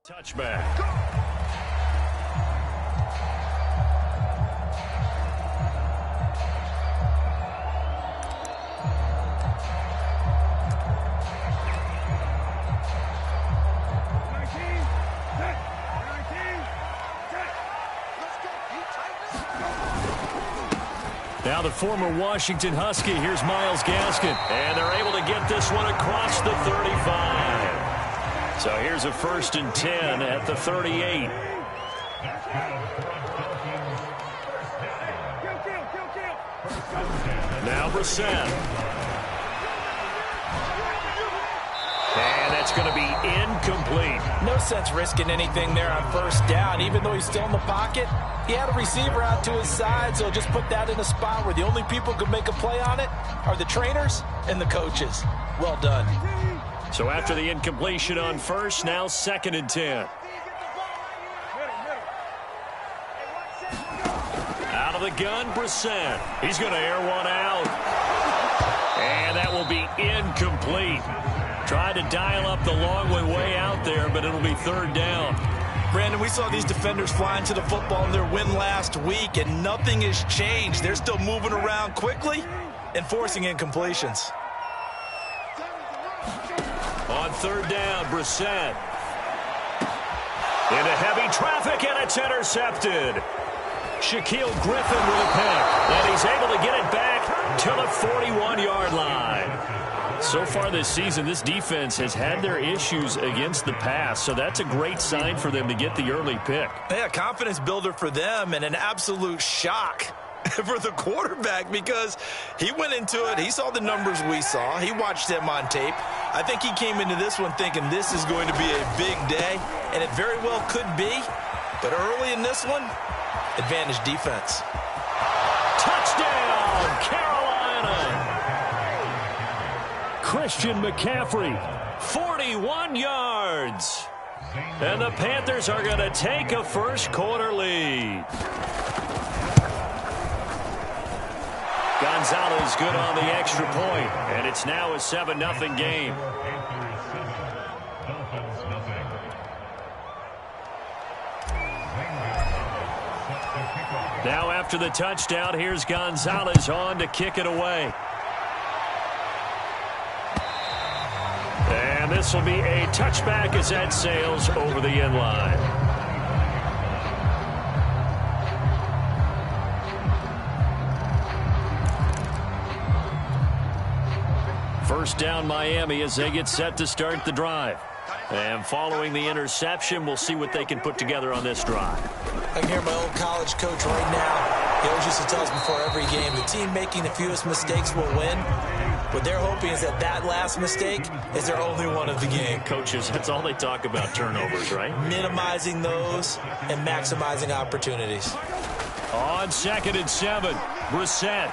Touchback. Now the former Washington Husky, here's Myles Gaskin. And they're able to get this one across the 35. So here's a 1st and 10 at the 38. Now Brissett. And that's going to be incomplete. No sense risking anything there on 1st down. Even though he's still in the pocket, he had a receiver out to his side, so just put that in a spot where the only people who can make a play on it are the trainers and the coaches. Well done. So after the incompletion on 1st, now 2nd and 10. Out of the gun, Brissett. He's going to air one out. And that will be incomplete. Tried to dial up the long way out there, but it'll be 3rd down. Brandon, we saw these defenders flying to the football in their win last week, and nothing has changed. They're still moving around quickly and forcing incompletions. On 3rd down, Brissett. Into heavy traffic, and it's intercepted. Shaquill Griffin with a pick, and he's able to get it back to the 41-yard line. So far this season, this defense has had their issues against the pass, so that's a great sign for them to get the early pick. Yeah, confidence builder for them and an absolute shock for the quarterback because he went into it. He saw the numbers we saw. He watched them on tape. I think he came into this one thinking this is going to be a big day, and it very well could be. But early in this one, advantage defense. Touchdown, Carolina! Christian McCaffrey, 41 yards. And the Panthers are going to take a first-quarter lead. Gonzalez good on the extra point, and it's now a 7-0 game. Now after the touchdown, here's Gonzalez on to kick it away. And this will be a touchback as that sails over the end line. First down Miami as they get set to start the drive. And following the interception, we'll see what they can put together on this drive. I can hear my old college coach right now. He always used to tell us before every game, the team making the fewest mistakes will win. What they're hoping is that that last mistake is their only one of the game. Coaches, that's all they talk about, turnovers, right? Minimizing those and maximizing opportunities. On 2nd and 7, Brissett.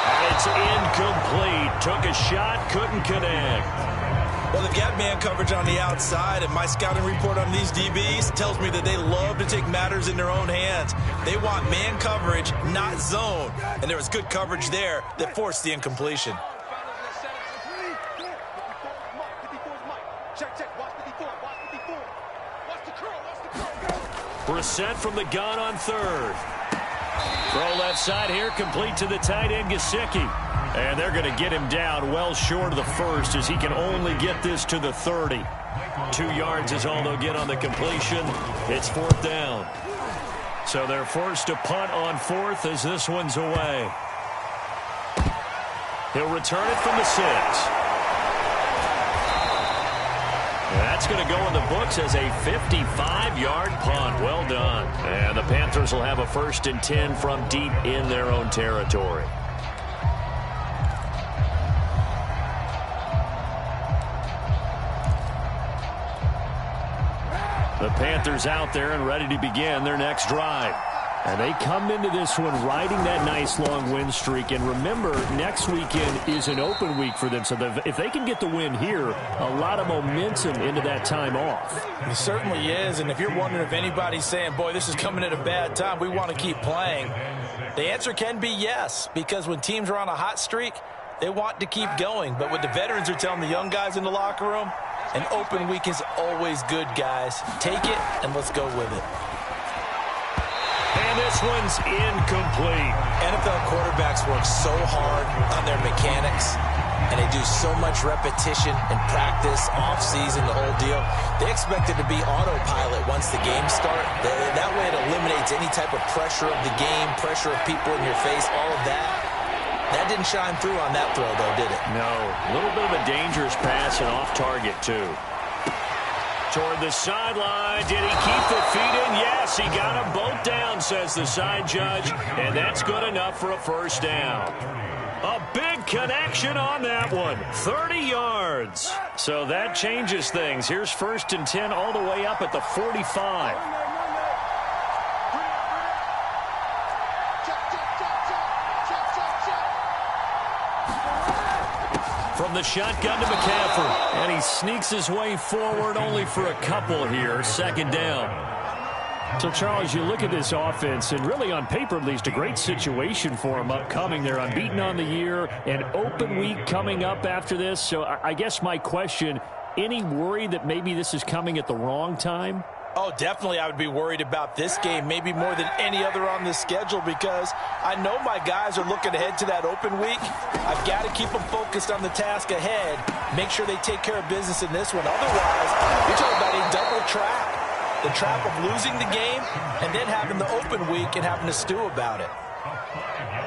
And it's incomplete. Took a shot, couldn't connect. Well, they've got man coverage on the outside, and my scouting report on these DBs tells me that they love to take matters in their own hands. They want man coverage, not zone. And there was good coverage there that forced the incompletion. Brissett from the gun on 3rd. Throw left side here, complete to the tight end, Gesicki. And they're going to get him down well short of the 1st as he can only get this to the 30. 2 yards is all they'll get on the completion. It's 4th down. So they're forced to punt on 4th as this one's away. He'll return it from the 6. That's going to go in the books as a 55-yard punt. Well done. And the Panthers will have a 1st and 10 from deep in their own territory. The Panthers out there and ready to begin their next drive. And they come into this one riding that nice long win streak. And remember, next weekend is an open week for them. So if they can get the win here, a lot of momentum into that time off. It certainly is. And if you're wondering if anybody's saying, boy, this is coming at a bad time, we want to keep playing, the answer can be yes. Because when teams are on a hot streak, they want to keep going. But what the veterans are telling the young guys in the locker room, An open week is always good, guys. Take it, and let's go with it. And this one's incomplete. NFL quarterbacks work so hard on their mechanics, and they do so much repetition and practice, off-season, the whole deal. They expect it to be autopilot once the games start. That way it eliminates any type of pressure of the game, pressure of people in your face, all of that. That didn't shine through on that throw, though, did it? No. A little bit of a dangerous pass and off target, too. Toward the sideline. Did he keep the feet in? Yes, he got them both down, says the side judge. And that's good enough for a first down. A big connection on that one. 30 yards. So that changes things. Here's 1st and 10 all the way up at the 45. From the shotgun to McCaffrey. And he sneaks his way forward only for a couple here. 2nd down. So, Charles, you look at this offense, and really on paper at least, a great situation for them upcoming. They're unbeaten on the year, an open week coming up after this. So I guess my question, any worry that maybe this is coming at the wrong time? Oh, definitely I would be worried about this game, maybe more than any other on the schedule, because I know my guys are looking ahead to that open week. I've got to keep them focused on the task ahead, make sure they take care of business in this one. Otherwise, you're talking about a double trap. The trap of losing the game and then having the open week and having to stew about it.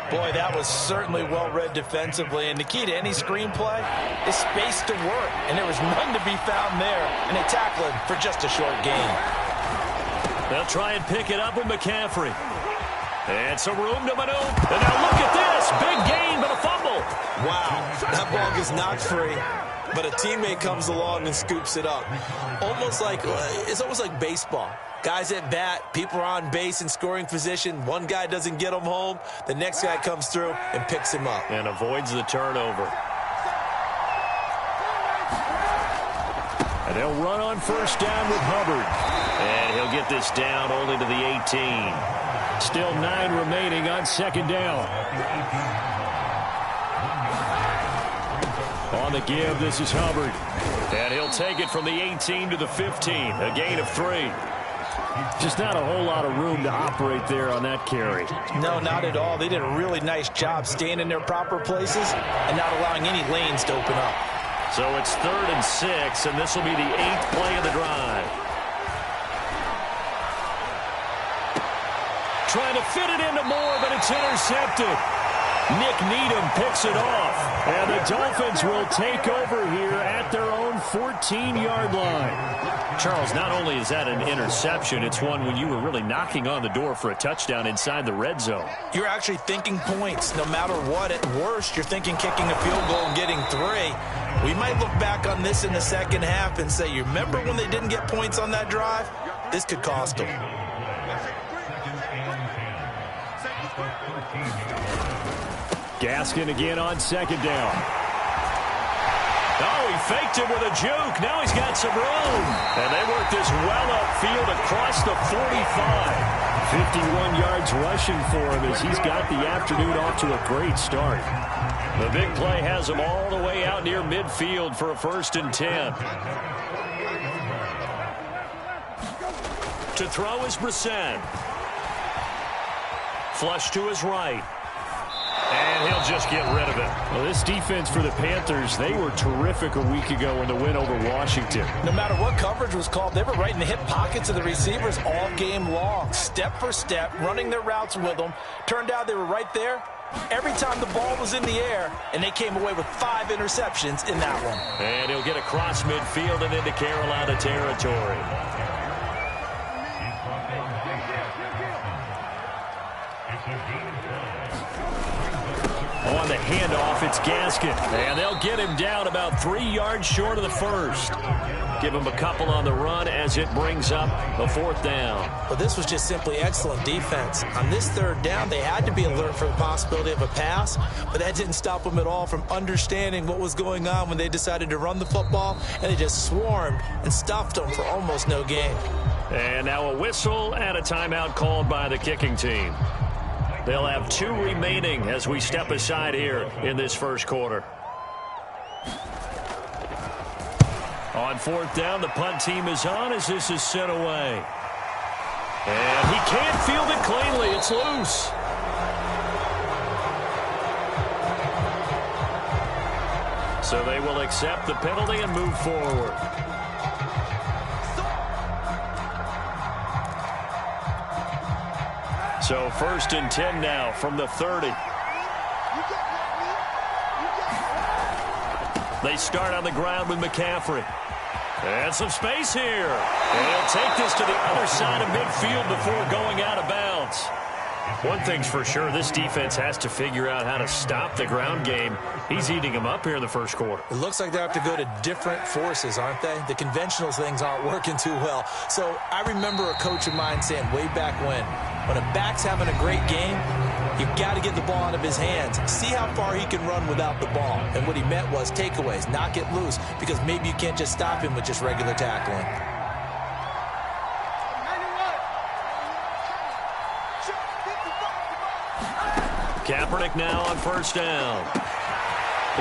Boy, that was certainly well-read defensively. And the key to any screenplay is space to work. And there was none to be found there. And they tackle him for just a short gain. They'll try and pick it up with McCaffrey. And some room to maneuver. And now look at this. Big gain, but a fumble. Wow, that ball gets knocked free. But a teammate comes along and scoops it up. It's almost like baseball. Guys at bat, people are on base in scoring position. One guy doesn't get him home. The next guy comes through and picks him up. And avoids the turnover. And they'll run on 1st down with Hubbard. And he'll get this down only to the 18. Still 9 remaining on 2nd down. On the give, this is Hubbard. And he'll take it from the 18 to the 15. A gain of 3. Just not a whole lot of room to operate there on that carry. No, not at all. They did a really nice job staying in their proper places and not allowing any lanes to open up. So it's 3rd and 6, and this will be the 8th play of the drive. Trying to fit it into Moore, but it's intercepted. Nick Needham picks it off. And the Dolphins will take over here at their own 14-yard line. Charles, not only is that an interception, it's one when you were really knocking on the door for a touchdown inside the red zone. You're actually thinking points no matter what. At worst, you're thinking kicking a field goal and getting 3. We might look back on this in the second half and say, you remember when they didn't get points on that drive? This could cost them. Gaskin again on 2nd down. Oh, he faked it with a juke. Now he's got some room. And they work this well upfield across the 45. 51 yards rushing for him as he's got the afternoon off to a great start. The big play has him all the way out near midfield for a 1st and 10. To throw is Brisson. Flush to his right. And he'll just get rid of it. Well, this defense for the Panthers, they were terrific a week ago in the win over Washington. No matter what coverage was called, they were right in the hip pockets of the receivers all game long. Step for step, running their routes with them. Turned out they were right there every time the ball was in the air, and they came away with 5 interceptions in that one. And he'll get across midfield and into Carolina territory. On the handoff, it's Gaskin. And they'll get him down about 3 yards short of the 1st. Give him a couple on the run as it brings up a 4th down. But this was just simply excellent defense. On this 3rd down, they had to be alert for the possibility of a pass, but that didn't stop them at all from understanding what was going on when they decided to run the football, and they just swarmed and stuffed them for almost no gain. And now a whistle and a timeout called by the kicking team. They'll have 2 remaining as we step aside here in this 1st quarter. On fourth down, the punt team is on as this is sent away. And he can't field it cleanly. It's loose. So they will accept the penalty and move forward. So 1st and 10 now from the 30. They start on the ground with McCaffrey. And some space here. And he'll take this to the other side of midfield before going out of bounds. One thing's for sure, this defense has to figure out how to stop the ground game. He's eating them up here in the first quarter. It looks like they have to go to different forces, aren't they? The conventional things aren't working too well. So I remember a coach of mine saying way back when a back's having a great game, you've got to get the ball out of his hands. See how far he can run without the ball. And what he meant was takeaways, knock it loose, because maybe you can't just stop him with just regular tackling. Kaepernick now on first down.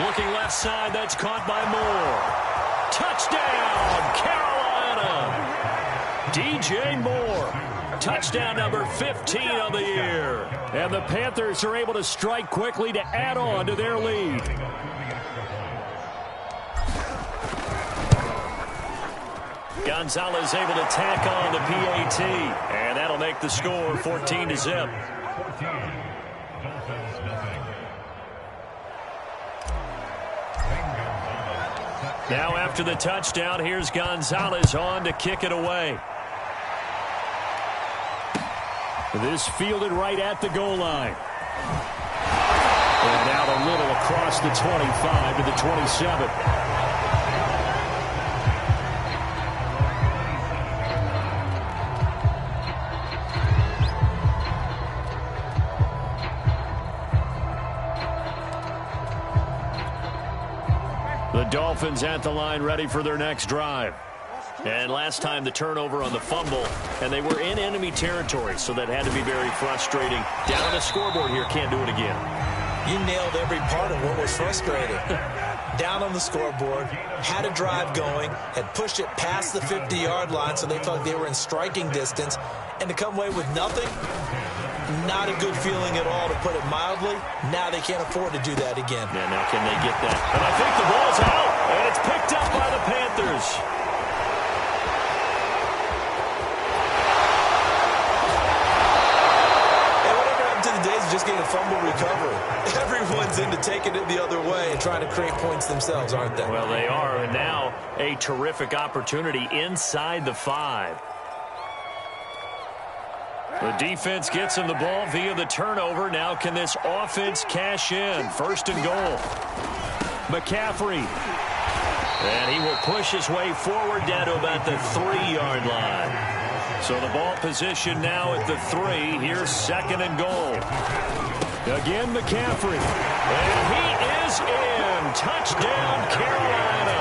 Looking left side, that's caught by Moore. Touchdown, Carolina! DJ Moore. Touchdown number 15 of the year. And the Panthers are able to strike quickly to add on to their lead. Gonzalez able to tack on the PAT. And that'll make the score 14-0. Now after the touchdown, here's Gonzalez on to kick it away. This fielded right at the goal line. And out a little across the 25 to the 27. The Dolphins at the line ready for their next drive. And last time the turnover on the fumble, and they were in enemy territory, so that had to be very frustrating. Down on the scoreboard here, can't do it again. You nailed every part of what was frustrating. Down on the scoreboard, had a drive going, had pushed it past the 50-yard line, so they felt they were in striking distance, and to come away with nothing, not a good feeling at all, to put it mildly. Now they can't afford to do that again. Yeah, now can they get that? And I think the ball's out, and it's picked up by the Panthers. And whatever happened to the days of just getting a fumble recovery? Everyone's into taking it the other way and trying to create points themselves, aren't they? Well, they are, and now a terrific opportunity inside the 5. The defense gets him the ball via the turnover. Now can this offense cash in? 1st and goal. McCaffrey. And he will push his way forward down to about the 3-yard line. So the ball position now at the 3. Here's 2nd and goal. Again, McCaffrey. And he is in. Touchdown, Carolina.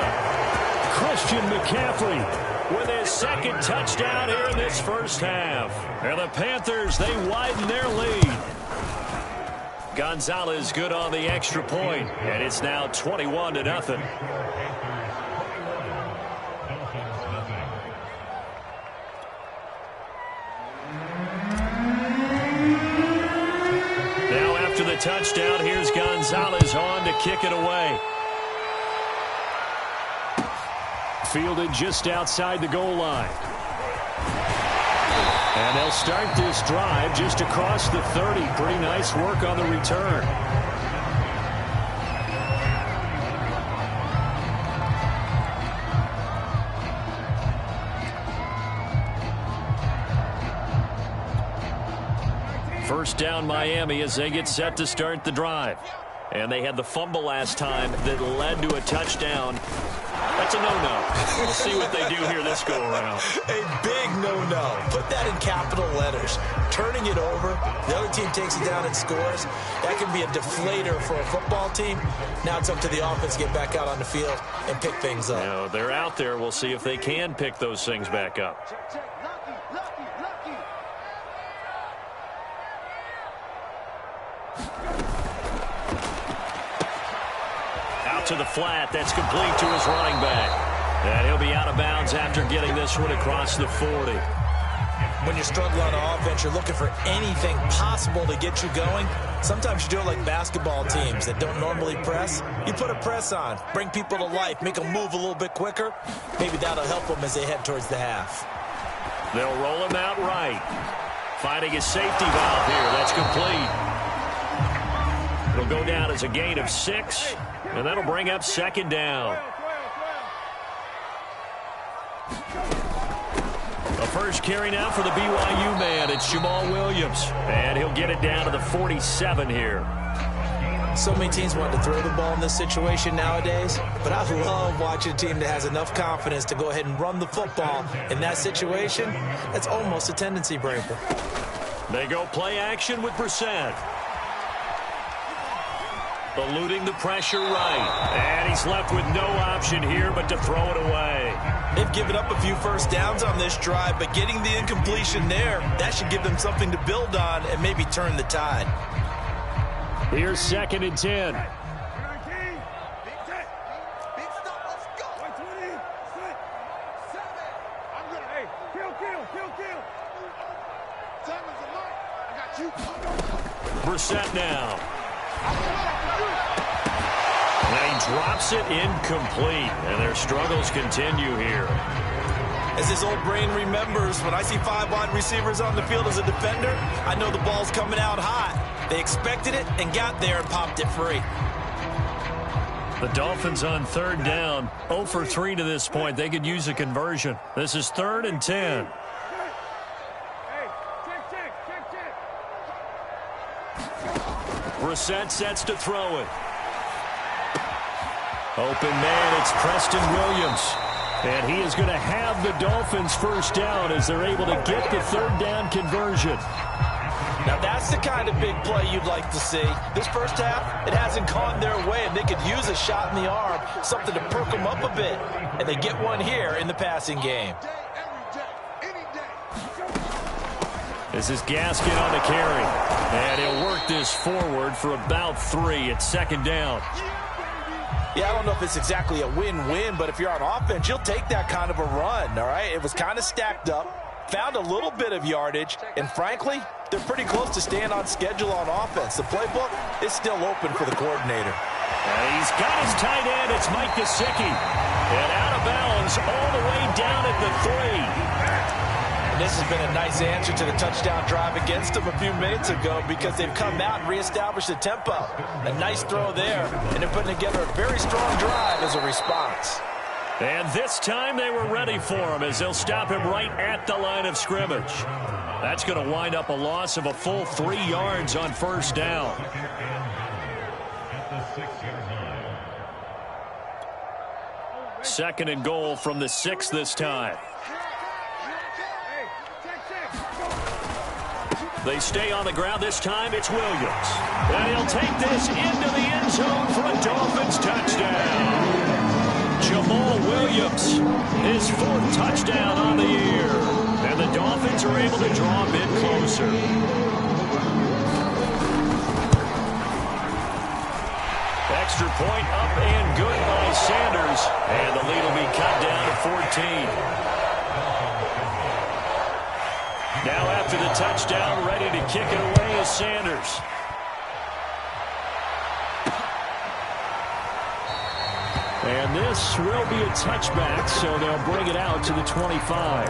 Christian McCaffrey with his 2nd touchdown here in this first half. And the Panthers, they widen their lead. Gonzalez good on the extra point, and it's now 21-0. Now after the touchdown, here's Gonzalez on to kick it away. Fielded just outside the goal line. And they'll start this drive just across the 30. Pretty nice work on the return. First down Miami as they get set to start the drive. And they had the fumble last time that led to a touchdown. That's a no-no. We'll see what they do here this go-around. A big no-no. Put that in capital letters. Turning it over, the other team takes it down and scores. That can be a deflator for a football team. Now it's up to the offense to get back out on the field and pick things up. No, they're out there. We'll see if they can pick those things back up. To the flat, that's complete to his running back. And he'll be out of bounds after getting this one across the 40. When you're struggling on offense, you're looking for anything possible to get you going. Sometimes you do it like basketball teams that don't normally press. You put a press on, bring people to life, make them move a little bit quicker. Maybe that'll help them as they head towards the half. They'll roll him out right. Finding a safety valve here. That's complete. It'll go down as a gain of 6, and that'll bring up second down. The first carry now for the BYU man. It's Jamal Williams, and he'll get it down to the 47 here. So many teams want to throw the ball in this situation nowadays, but I love watching a team that has enough confidence to go ahead and run the football. In that situation, that's almost a tendency breaker. They go play action with Brissett. Eluding the pressure right. And he's left with no option here but to throw it away. They've given up a few first downs on this drive, but getting the incompletion there, that should give them something to build on and maybe turn the tide. Here's 2nd and 10. Brissett now. And he drops it incomplete. And their struggles continue here. As his old brain remembers, when I see 5 wide receivers on the field as a defender, I know the ball's coming out hot. They expected it and got there and popped it free. The Dolphins on 3rd down. 0 for 3 to this point. They could use a conversion. This is 3rd and 10. Brissett sets to throw it. Open man, it's Preston Williams. And he is going to have the Dolphins first down as they're able to get the 3rd down conversion. Now that's the kind of big play you'd like to see. This first half, it hasn't gone their way, and they could use a shot in the arm, something to perk them up a bit. And they get one here in the passing game. This is Gaskin on the carry. And he'll work this forward for about 3 at 2nd down. Yeah, I don't know if it's exactly a win-win, but if you're on offense, you'll take that kind of a run, all right? It was kind of stacked up, found a little bit of yardage, and frankly, they're pretty close to staying on schedule on offense. The playbook is still open for the coordinator. And he's got his tight end. It's Mike Gesicki. And out of bounds all the way down at the 3. And this has been a nice answer to the touchdown drive against them a few minutes ago because they've come out and reestablished the tempo. A nice throw there, and they're putting together a very strong drive as a response. And this time they were ready for him as they'll stop him right at the line of scrimmage. That's going to wind up a loss of a full 3 yards on 1st down. Second and goal from the 6 this time. They stay on the ground. This time it's Williams. And he'll take this into the end zone for a Dolphins touchdown. Jamal Williams, his 4th touchdown on the year. And the Dolphins are able to draw a bit closer. Extra point up and good by Sanders. And the lead will be cut down to 14. Now after the touchdown, ready to kick it away is Sanders. And this will be a touchback, so they'll bring it out to the 25.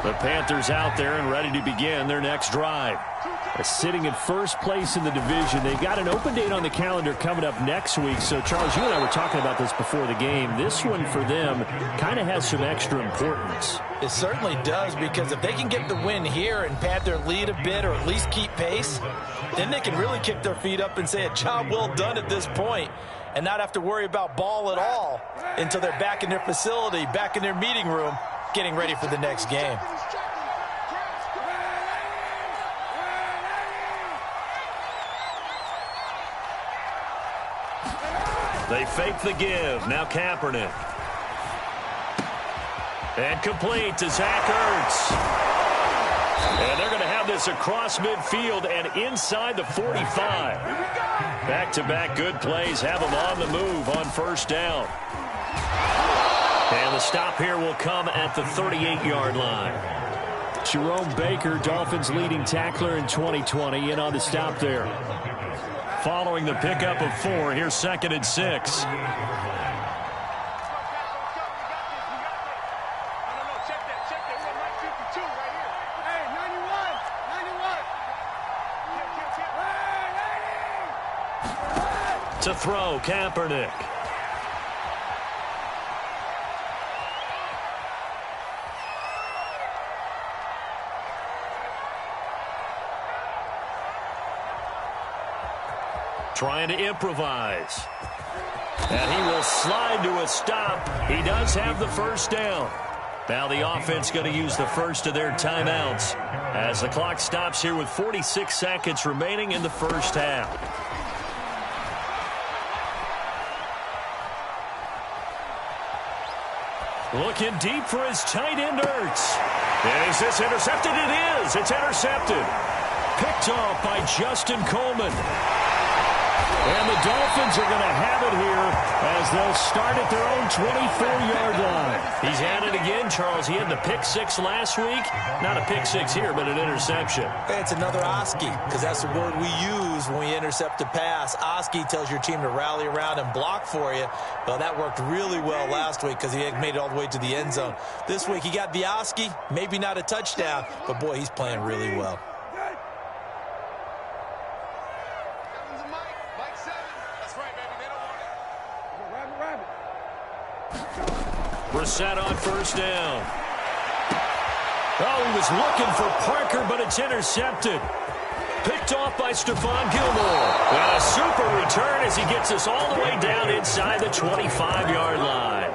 The Panthers out there and ready to begin their next drive. Sitting in first place in the division. They've got an open date on the calendar coming up next week. So, Charles, you and I were talking about this before the game. This one for them kind of has some extra importance. It certainly does, because if they can get the win here and pad their lead a bit or at least keep pace, then they can really kick their feet up and say a job well done at this point and not have to worry about ball at all until they're back in their facility, back in their meeting room, getting ready for the next game. They fake the give. Now Kaepernick. And complete to Zach Ertz. And they're going to have this across midfield and inside the 45. Back-to-back good plays have them on the move on first down. And the stop here will come at the 38-yard line. Jerome Baker, Dolphins leading tackler in 2020, in on the stop there. Following the pickup of 4, here's 2nd and 6. To throw, Kaepernick. Trying to improvise. And he will slide to a stop. He does have the first down. Now the offense going to use the first of their timeouts as the clock stops here with 46 seconds remaining in the first half. Looking deep for his tight end, Ertz. Is this intercepted? It is. It's intercepted. Picked off by Justin Coleman. And the Dolphins are going to have it here as they'll start at their own 24-yard line. He's had it again, Charles. He had the pick 6 last week. Not a pick 6 here, but an interception. It's another Oski, because that's the word we use when we intercept a pass. Oski tells your team to rally around and block for you. Well, that worked really well last week because he made it all the way to the end zone. This week he got the Oski, maybe not a touchdown, but boy, he's playing really well. Brissett on first down. Oh, he was looking for Parker, but it's intercepted. Picked off by Stephon Gilmore. And a super return as he gets us all the way down inside the 25-yard line.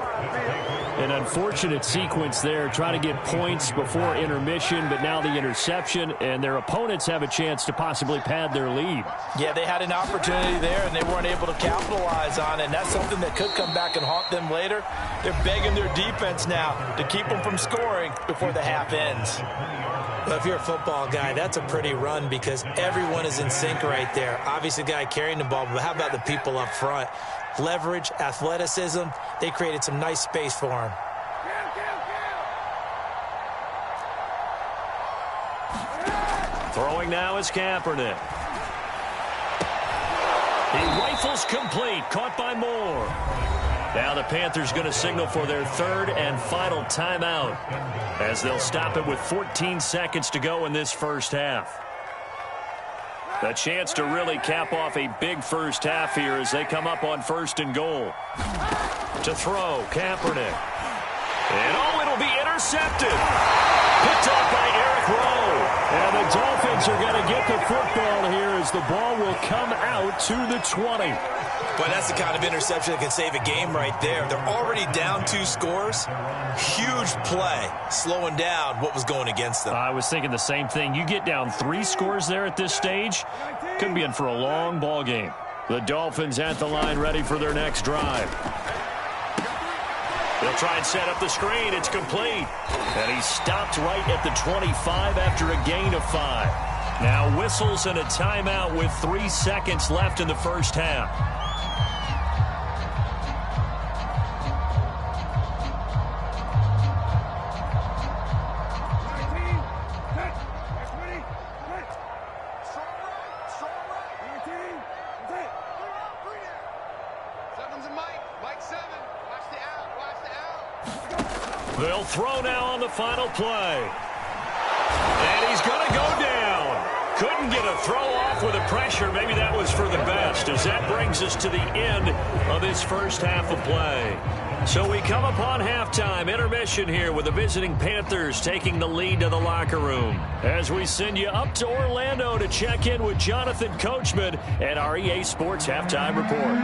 An unfortunate sequence there, trying to get points before intermission, but now the interception, and their opponents have a chance to possibly pad their lead. Yeah, they had an opportunity there, and they weren't able to capitalize on it, and that's something that could come back and haunt them later. They're begging their defense now to keep them from scoring before the half ends. Well, if you're a football guy, that's a pretty run because everyone is in sync right there. Obviously, the guy carrying the ball, but how about the people up front? Leverage, athleticism, they created some nice space for him. Throwing now is Kaepernick. He rifles complete, caught by Moore. Now the Panthers going to signal for their third and final timeout as they'll stop it with 14 seconds to go in this first half. A chance to really cap off a big first half here as they come up on 1st and goal. To throw, Kaepernick. And oh, it'll be intercepted. Picked off by Eric Rowe. And the Dolphins are going to get the football here as the ball will come out to the 20. But that's the kind of interception that can save a game right there. They're already down 2 scores. Huge play, slowing down what was going against them. I was thinking the same thing. You get down 3 scores there at this stage, could be in for a long ball game. The Dolphins at the line ready for their next drive. They'll try and set up the screen. It's complete. And he stopped right at the 25 after a gain of 5. Now whistles and a timeout with 3 seconds left in the first half. They'll throw now on the final play. And he's going to go down. Couldn't get a throw off with the pressure. Maybe that was for the best, as that brings us to the end of this first half of play. So we come upon halftime, intermission here with the visiting Panthers taking the lead to the locker room. As we send you up to Orlando to check in with Jonathan Coachman at our EA Sports Halftime Report.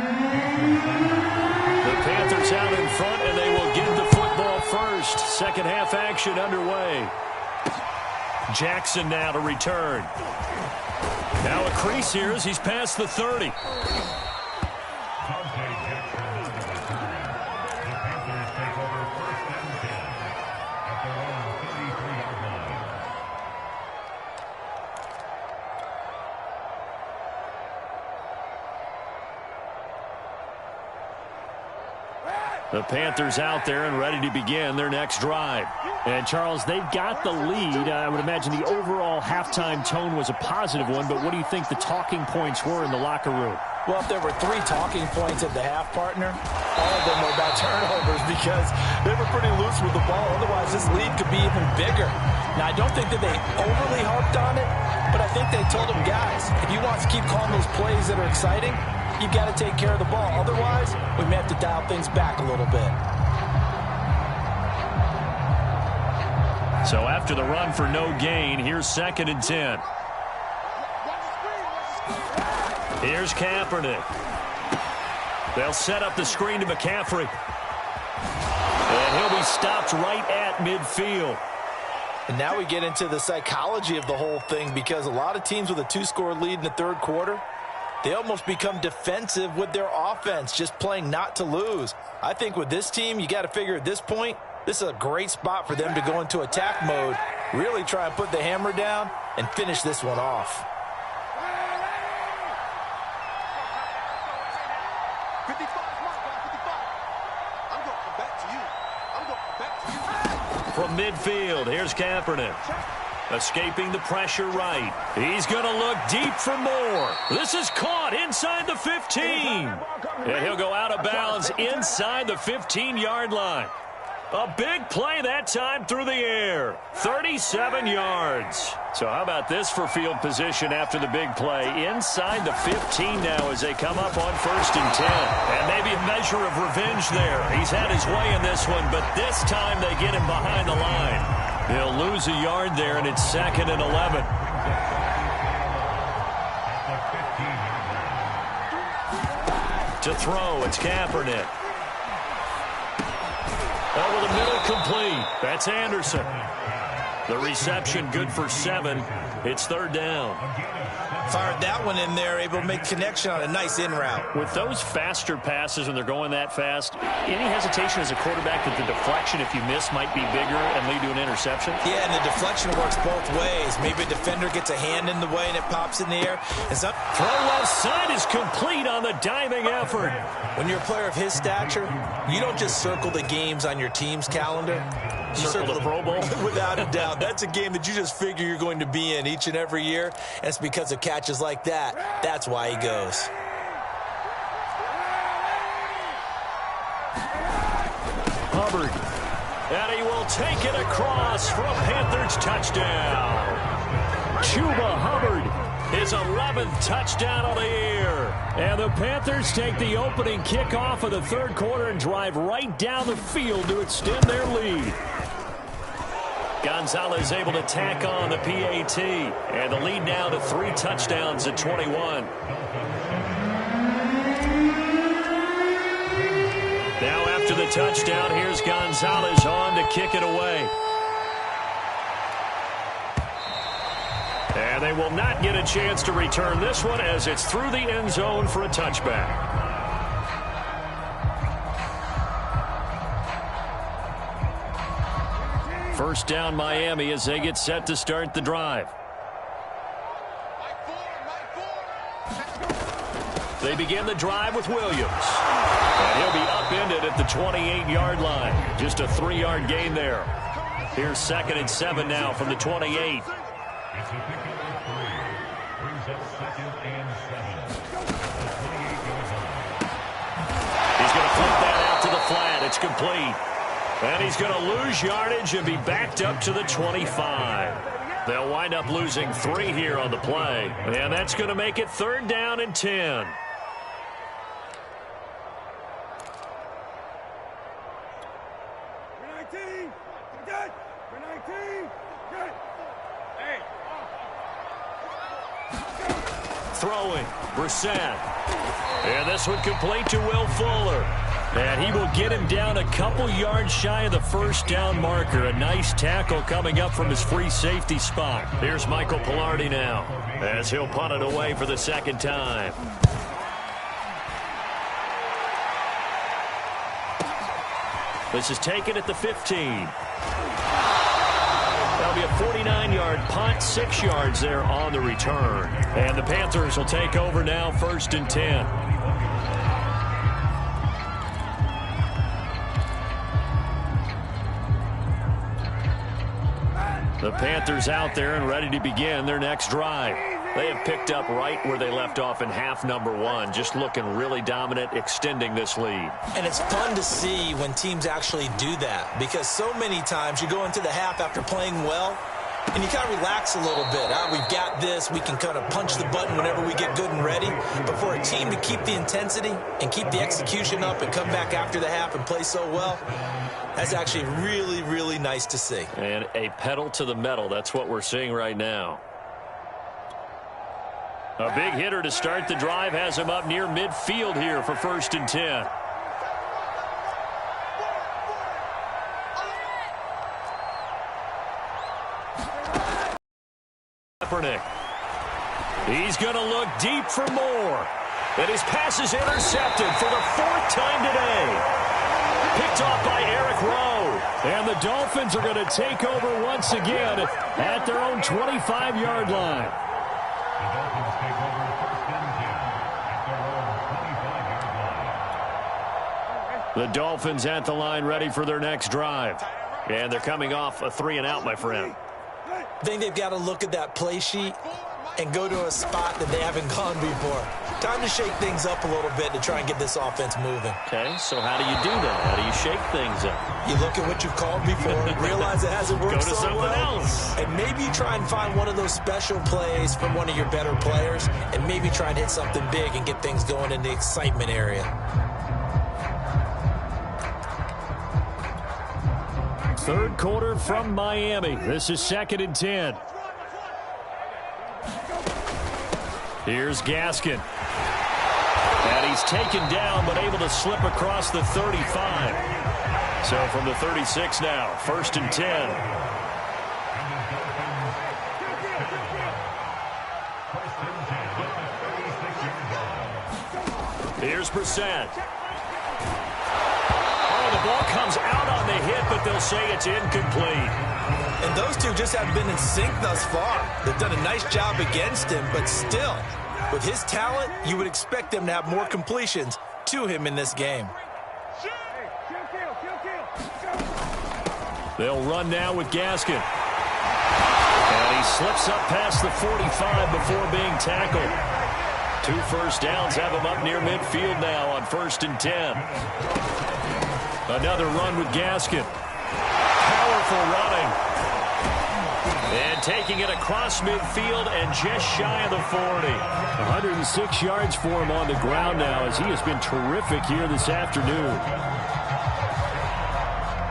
The Panthers out in front, and they will get the football first. Second half action underway. Jackson now to return. Now a crease here as he's past the 30. The Panthers out there and ready to begin their next drive. And, Charles, they've got the lead. I would imagine the overall halftime tone was a positive one, but what do you think the talking points were in the locker room? Well, if there were 3 talking points at the half, partner, all of them were about turnovers because they were pretty loose with the ball. Otherwise, this lead could be even bigger. Now, I don't think that they overly harped on it, but I think they told them, guys, if you want to keep calling those plays that are exciting, you've got to take care of the ball. Otherwise, we may have to dial things back a little bit. So after the run for no gain, here's 2nd and 10. Here's Kaepernick. They'll set up the screen to McCaffrey. And he'll be stopped right at midfield. And now we get into the psychology of the whole thing because a lot of teams with a 2-score lead in the third quarter, they almost become defensive with their offense, just playing not to lose. I think with this team, you got to figure at this point, this is a great spot for them to go into attack mode, really try and put the hammer down and finish this one off. From midfield, here's Kaepernick. Escaping the pressure right. He's going to look deep for more. This is caught inside the 15. And he'll go out of bounds inside the 15-yard line. A big play that time through the air. 37 yards. So how about this for field position after the big play? Inside the 15 now as they come up on 1st and 10. And maybe a measure of revenge there. He's had his way in this one, but this time they get him behind the line. He'll lose a yard there, and it's 2nd and 11. To throw, it's Kaepernick. Over the middle, complete. That's Anderson. The reception good for 7. It's 3rd down. Fired that one in there, able to make connection on a nice in route. With those faster passes when they're going that fast, any hesitation as a quarterback that the deflection, if you miss, might be bigger and lead to an interception? Yeah, and the deflection works both ways. Maybe a defender gets a hand in the way and it pops in the air. Throw left side is complete on the diving effort. When you're a player of his stature, you don't just circle the games on your team's calendar. You circle the Pro Bowl? Without a doubt. That's a game that you just figure you're going to be in each and every year. And it's because of catches like that. That's why he goes. Hubbard. And he will take it across for a Panthers touchdown. Chuba Hubbard, his 11th touchdown of the year. And the Panthers take the opening kickoff of the third quarter and drive right down the field to extend their lead. Gonzalez able to tack on the PAT. And the lead now to 3 touchdowns at 21. Now after the touchdown, here's Gonzalez on to kick it away. And they will not get a chance to return this one as it's through the end zone for a touchback. First down Miami as they get set to start the drive. They begin the drive with Williams. And he'll be upended at the 28-yard line. Just a 3-yard gain there. Here's 2nd and 7 now from the 28. He's going to flip that out to the flat. It's complete. And he's going to lose yardage and be backed up to the 25. They'll wind up losing 3 here on the play. And that's going to make it 3rd down and 10. Throwing, Brissett. And this one complete to Will Fuller. And he will get him down a couple yards shy of the first down marker. A nice tackle coming up from his free safety spot. Here's Michael Pilardi now as he'll punt it away for the 2nd time. This is taken at the 15. That'll be a 49-yard punt, 6 yards there on the return. And the Panthers will take over now, 1st and 10. The Panthers out there and ready to begin their next drive. They have picked up right where they left off in half number one, just looking really dominant, extending this lead. And it's fun to see when teams actually do that, because so many times you go into the half after playing well, and you kind of relax a little bit. We've got this. We can kind of punch the button whenever we get good and ready. But for a team to keep the intensity and keep the execution up and come back after the half and play so well, that's actually really, really nice to see. And a pedal to the metal. That's what we're seeing right now. A big hitter to start the drive has him up near midfield here for 1st and 10. Kaepernick. He's going to look deep for more. And his pass is intercepted for the 4th time today. Picked off by Eric Rowe. And the Dolphins are going to take over once again at their own 25-yard line. The Dolphins at the line ready for their next drive. And they're coming off a 3-and-out, my friend. I think they've got to look at that play sheet and go to a spot that they haven't gone before. Time to shake things up a little bit to try and get this offense moving. Okay, so how do you do that? How do you shake things up? You look at what you've called before, realize it hasn't worked Go to so something well, else. and maybe you try and find one of those special plays from one of your better players, and maybe try and hit something big and get things going in the excitement area. Third quarter from Miami. This is 2nd and 10. Here's Gaskin. And he's taken down but able to slip across the 35. So from the 36 now, 1st and 10. Here's Brissett. Oh, the ball comes out on the hit, but they'll say it's incomplete. And those two just haven't been in sync thus far. They've done a nice job against him, but still, with his talent, you would expect them to have more completions to him in this game. They'll run now with Gaskin. And he slips up past the 45 before being tackled. 2 first downs have him up near midfield now on 1st and 10. Another run with Gaskin. Powerful running. And taking it across midfield and just shy of the 40. 106 yards for him on the ground now as he has been terrific here this afternoon.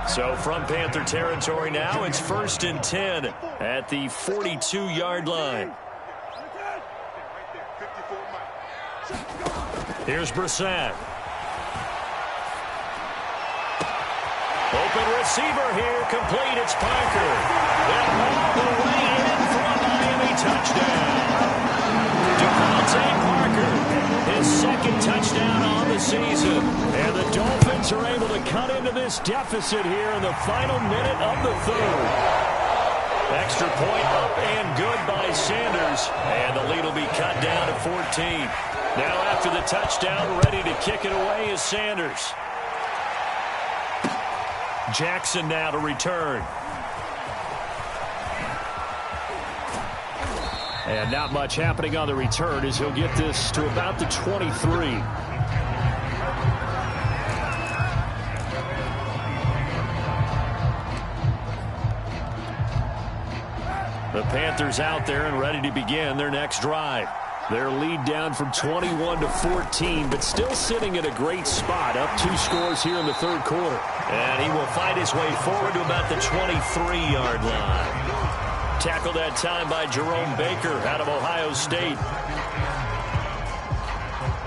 So from Panther territory now, it's 1st and 10 at the 42-yard line. Here's Brissett. Open receiver here, complete, it's Parker. And all the way in for a Miami touchdown. Devontae Parker, his 2nd touchdown on the season. And the Dolphins are able to cut into this deficit here in the final minute of the 3rd. Extra point up and good by Sanders. And the lead will be cut down to 14. Now after the touchdown, ready to kick it away is Sanders. Jackson now to return. And not much happening on the return as he'll get this to about the 23. The Panthers out there and ready to begin their next drive. Their lead down from 21 to 14, but still sitting at a great spot, up 2 scores here in the 3rd quarter. And he will fight his way forward to about the 23-yard line. Tackled that time by Jerome Baker out of Ohio State.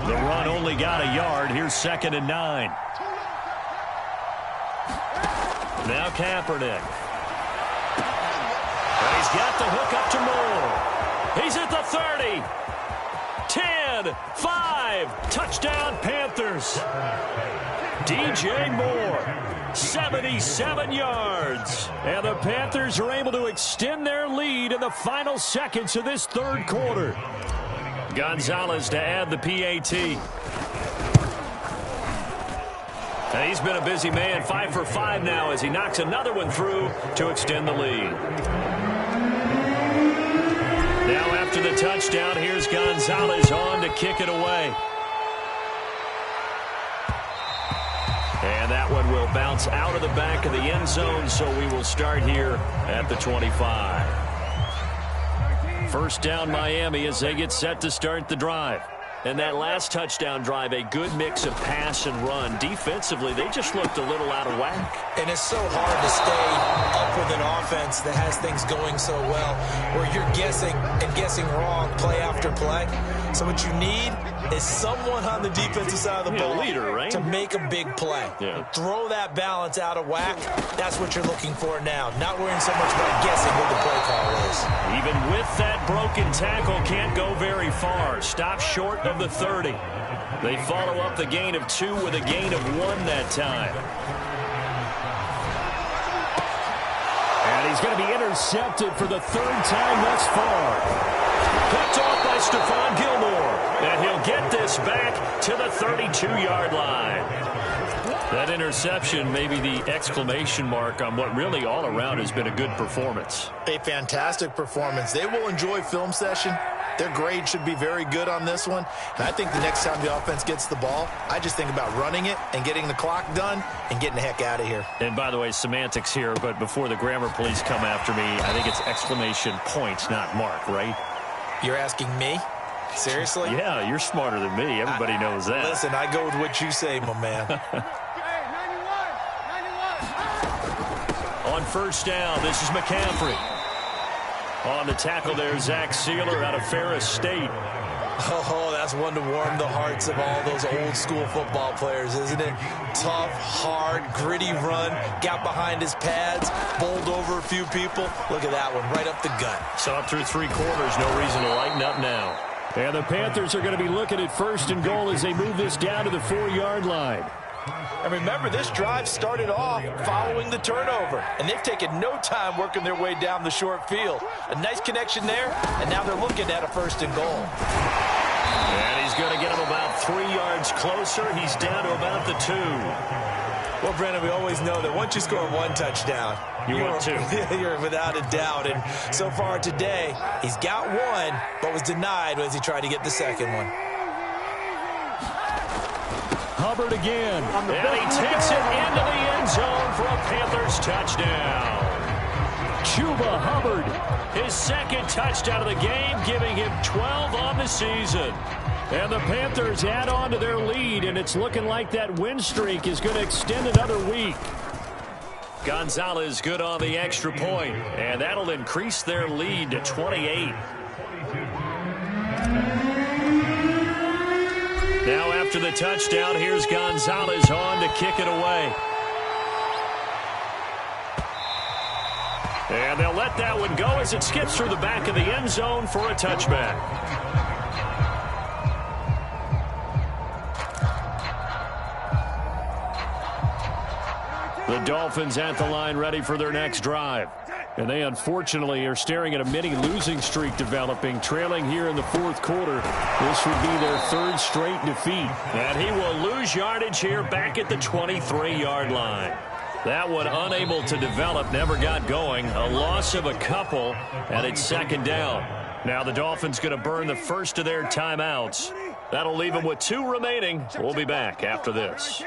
The run only got a yard. Here's 2nd and 9. Now Kaepernick. And he's got the hook up to Moore. He's at the 30. 10, 5, touchdown Panthers. DJ Moore, 77 yards. And the Panthers are able to extend their lead in the final seconds of this 3rd quarter. Gonzalez to add the PAT. And he's been a busy man, 5 for 5 now as he knocks another one through to extend the lead. the touchdown, here's Gonzalez on to kick it away. And that one will bounce out of the back of the end zone, so we will start here at the 25. First down, Miami, as they get set to start the drive. And that last touchdown drive, a good mix of pass and run. Defensively, they just looked a little out of whack. And it's so hard to stay up with an offense that has things going so well, where you're guessing and guessing wrong play after play. So what you need is someone on the defensive side of the ball leader, right? to make a big play. Yeah. Throw that balance out of whack. That's what you're looking for now. Not worrying so much about guessing who the play call is. Even with that broken tackle, can't go very far. Stop short of the 30. They follow up the gain of 2 with a gain of 1 that time. And he's going to be intercepted for the 3rd time thus far. Picked off by Stephon Gilmore. And he'll get this back to the 32-yard line. That interception may be the exclamation mark on what really all around has been a good performance. A fantastic performance. They will enjoy film session. Their grade should be very good on this one. And I think the next time the offense gets the ball, I just think about running it and getting the clock done and getting the heck out of here. And by the way, semantics here, but before the grammar police come after me, I think it's exclamation point, not mark, right? You're asking me? Seriously? Yeah, you're smarter than me. Everybody knows that. Listen, I go with what you say, my man. On first down, this is McCaffrey. On the tackle there, Zach Sealer out of Ferris State. Oh, that's one to warm the hearts of all those old school football players, isn't it? Tough, hard, gritty run, got behind his pads, bowled over a few people. Look at that one, right up the gut. Saw it through 3 quarters, no reason to lighten up now. And the Panthers are going to be looking at 1st and goal as they move this down to the 4-yard line. And remember, this drive started off following the turnover, and they've taken no time working their way down the short field. A nice connection there, and now they're looking at a 1st and goal. And he's going to get him about 3 yards closer. He's down to about the 2. Well, Brandon, we always know that once you score 1 touchdown, you want 2. You're without a doubt. And so far today, he's got 1, but was denied as he tried to get the 2nd one. Hubbard again. And he takes it into the end zone for a Panthers touchdown. Chuba Hubbard, his 2nd touchdown of the game, giving him 12 on the season. And the Panthers add on to their lead, and it's looking like that win streak is going to extend another week. Gonzalez good on the extra point, and that'll increase their lead to 28. Now after the touchdown, here's Gonzalez on to kick it away. And they'll let that one go as it skips through the back of the end zone for a touchback. The Dolphins at the line ready for their next drive. And they unfortunately are staring at a mini losing streak developing, trailing here in the 4th quarter. This would be their 3rd straight defeat. And he will lose yardage here back at the 23-yard line. That one unable to develop, never got going. A loss of a couple, and it's 2nd down. Now the Dolphins going to burn the first of their timeouts. That'll leave them with 2 remaining. We'll be back after this.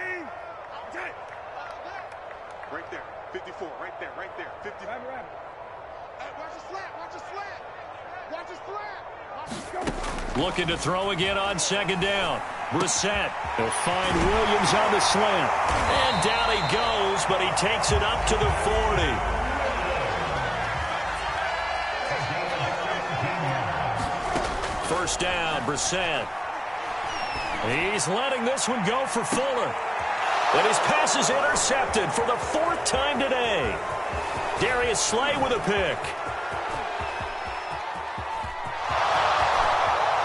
Right there, 54, right there, 50. Watch his flat, watch his flat. Watch his flat. Watch his go. Looking to throw again on 2nd down. Brissett. He'll find Williams on the slant. And down he goes, but he takes it up to the 40. First down, Brissett. He's letting this one go for Fuller. And his pass is intercepted for the 4th time today. Darius Slay with a pick.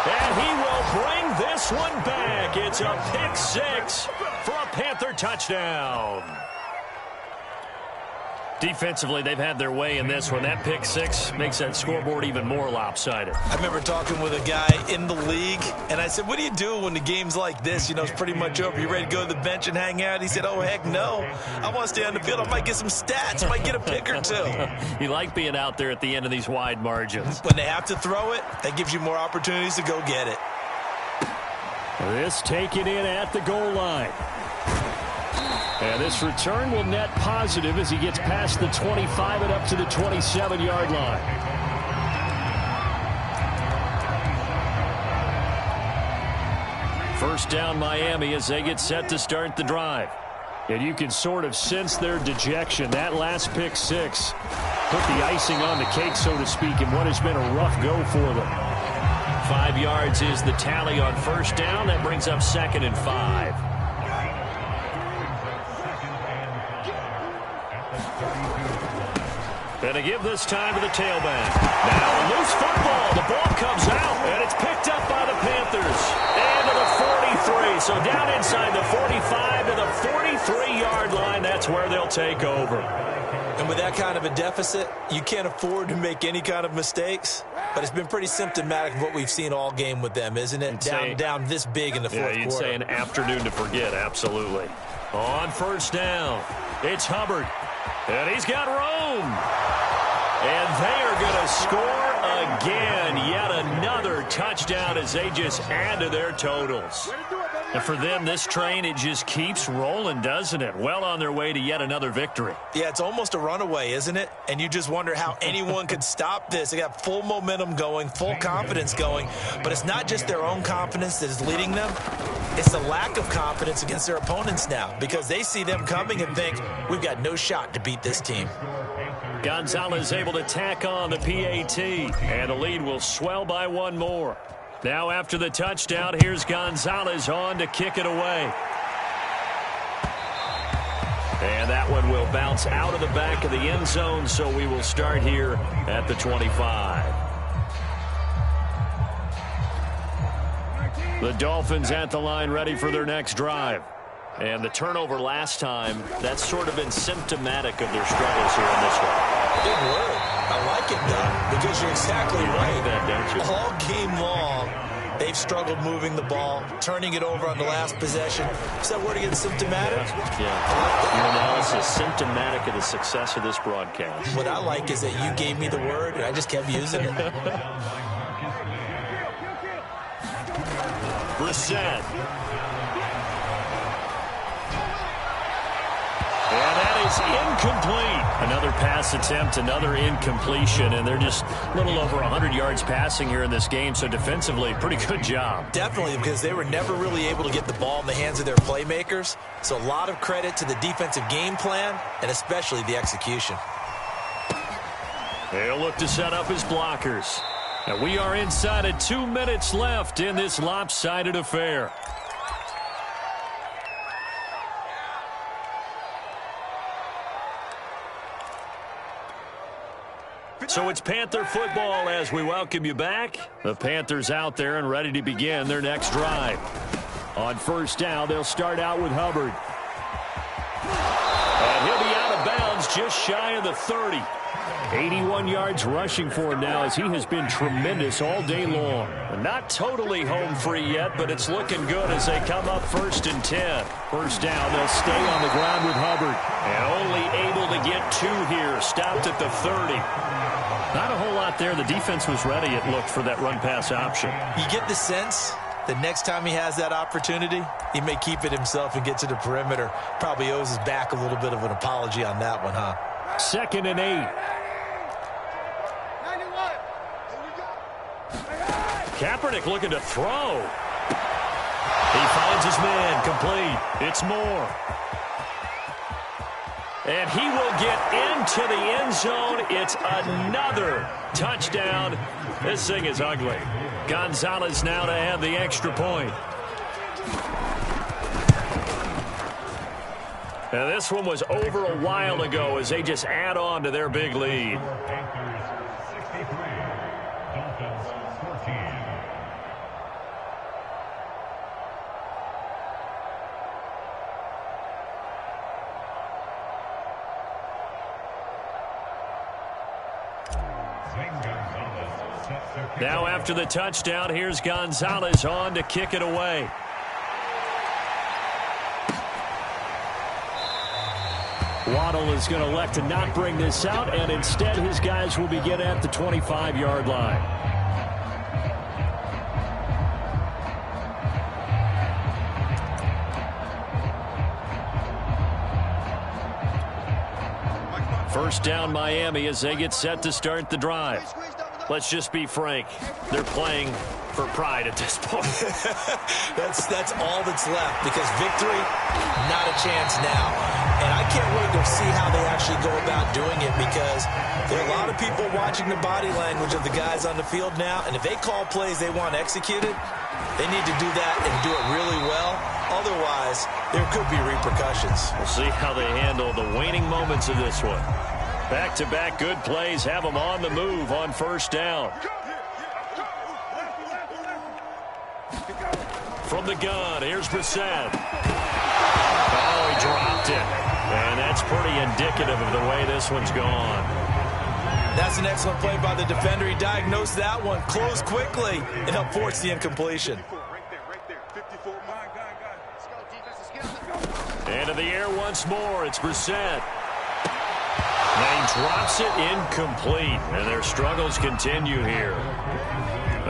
And he will bring this one back. It's a pick 6 for a Panther touchdown. Defensively, they've had their way in this one. That pick six makes that scoreboard even more lopsided. I remember talking with a guy in the league, and I said, what do you do when the game's like this? You know, it's pretty much over. You ready to go to the bench and hang out? He said, oh, heck no. I want to stay on the field. I might get some stats. I might get a pick or two. You like being out there at the end of these wide margins. When they have to throw it, that gives you more opportunities to go get it. This taken in at the goal line. And this return will net positive as he gets past the 25 and up to the 27-yard line. First down Miami as they get set to start the drive. And you can sort of sense their dejection. That last pick six put the icing on the cake, so to speak, in what has been a rough go for them. 5 yards is the tally on first down. That brings up 2nd and 5. And to give this time to the tailback. Now a loose football. The ball comes out, and it's picked up by the Panthers. And to the 43. So down inside the 45 to the 43-yard line. That's where they'll take over. And with that kind of a deficit, you can't afford to make any kind of mistakes. But it's been pretty symptomatic of what we've seen all game with them, isn't it? Down this big in the fourth quarter. Yeah, you'd say an afternoon to forget, absolutely. On first down, it's Hubbard. And he's got room. And they are going to score again. Yet another touchdown as they just add to their totals. And for them, this train, it just keeps rolling, doesn't it? Well on their way to yet another victory. Yeah, it's almost a runaway, isn't it? And you just wonder how anyone could stop this. They got full momentum going, full confidence going. But it's not just their own confidence that is leading them. It's the lack of confidence against their opponents now because they see them coming and think, we've got no shot to beat this team. Gonzalez able to tack on the PAT, and the lead will swell by one more. Now after the touchdown, here's Gonzalez on to kick it away. And that one will bounce out of the back of the end zone, so we will start here at the 25. The Dolphins at the line ready for their next drive. And the turnover last time, that's sort of been symptomatic of their struggles here in this one. Good word. I like it, though, because you're exactly right. That, don't you? All game long, they've struggled moving the ball, turning it over on the last possession. Is that word again, symptomatic? Yeah. Your analysis, symptomatic of the success of this broadcast. What I like is that you gave me the word, and I just kept using it. Brissett. And that is incomplete. Another pass attempt, another incompletion, and they're just a little over 100 yards passing here in this game, so defensively, pretty good job. Definitely, because they were never really able to get the ball in the hands of their playmakers, so a lot of credit to the defensive game plan, and especially the execution. They'll look to set up his blockers. And we are inside of 2 minutes left in this lopsided affair. So it's Panther football as we welcome you back. The Panthers out there and ready to begin their next drive. On first down, they'll start out with Hubbard. And he'll be out of bounds just shy of the 30. 81 yards rushing for him now as he has been tremendous all day long. Not totally home free yet, but it's looking good as they come up 1st and 10. First down, they'll stay on the ground with Hubbard. And only able to get 2 here, stopped at the 30. Not a whole lot there. The defense was ready, it looked, for that run-pass option. You get the sense that next time he has that opportunity, he may keep it himself and get to the perimeter. Probably owes his back a little bit of an apology on that one, huh? 2nd and 8. Kaepernick looking to throw. He finds his man, complete. It's Moore. And he will get into the end zone. It's another touchdown. This thing is ugly. Gonzalez now to have the extra point. Now this one was over a while ago as they just add on to their big lead. Now after the touchdown, here's Gonzalez on to kick it away. Waddle is going to elect to not bring this out, and instead his guys will begin at the 25-yard line. First down Miami as they get set to start the drive. Let's just be frank. They're playing for pride at this point. That's all that's left, because victory, not a chance now. And I can't wait to see how they actually go about doing it, because there are a lot of people watching the body language of the guys on the field now, and if they call plays they want executed, they need to do that and do it really well. Otherwise, there could be repercussions. We'll see how they handle the waning moments of this one. Back-to-back good plays have them on the move on first down. From the gun, here's Brissett. Oh, he dropped it. And that's pretty indicative of the way this one's gone. That's an excellent play by the defender. He diagnosed that one, closed quickly, and helped force the incompletion. Into the air once more. It's Brissett. And he drops it incomplete. And their struggles continue here.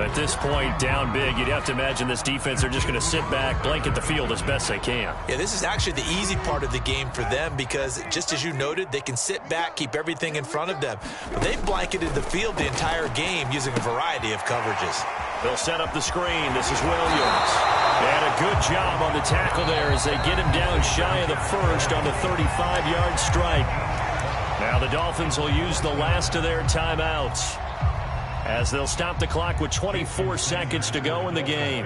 At this point, down big, you'd have to imagine this defense are just going to sit back, blanket the field as best they can. Yeah, this is actually the easy part of the game for them, because just as you noted, they can sit back, keep everything in front of them. But they've blanketed the field the entire game using a variety of coverages. They'll set up the screen. This is Williams. And a good job on the tackle there as they get him down shy of the first on the 35-yard strike. Now the Dolphins will use the last of their timeouts as they'll stop the clock with 24 seconds to go in the game.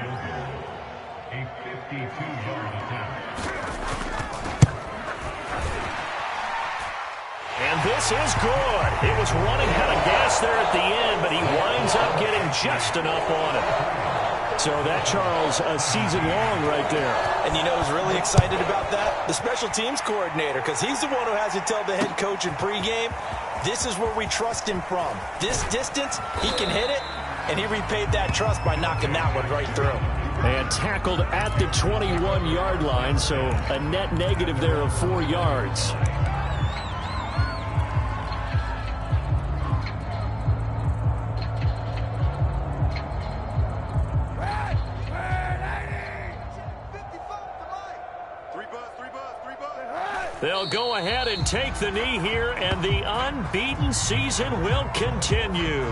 And this is good. It was running out of gas there at the end, but he winds up getting just enough on it. So that, Charles, a season long right there. And you know who's really excited about that? The special teams coordinator, because he's the one who has to tell the head coach in pregame, this is where we trust him from. This distance, he can hit it, and he repaid that trust by knocking that one right through. And tackled at the 21-yard line, so a net negative there of 4 yards. They'll go ahead and take the knee here, and the unbeaten season will continue.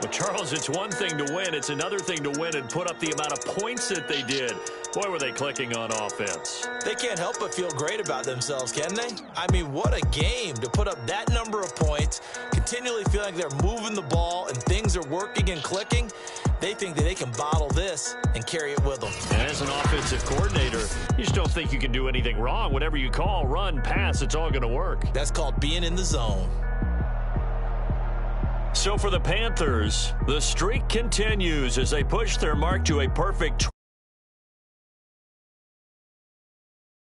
Well, Charles, it's one thing to win. It's another thing to win and put up the amount of points that they did. Boy, were they clicking on offense. They can't help but feel great about themselves, can they? I mean, what a game to put up that number of points, continually feeling like they're moving the ball and things are working and clicking. They think that they can bottle this and carry it with them. And as an offensive coordinator, you just don't think you can do anything wrong. Whatever you call, run, pass, it's all going to work. That's called being in the zone. So for the Panthers, the streak continues as they push their mark to a perfect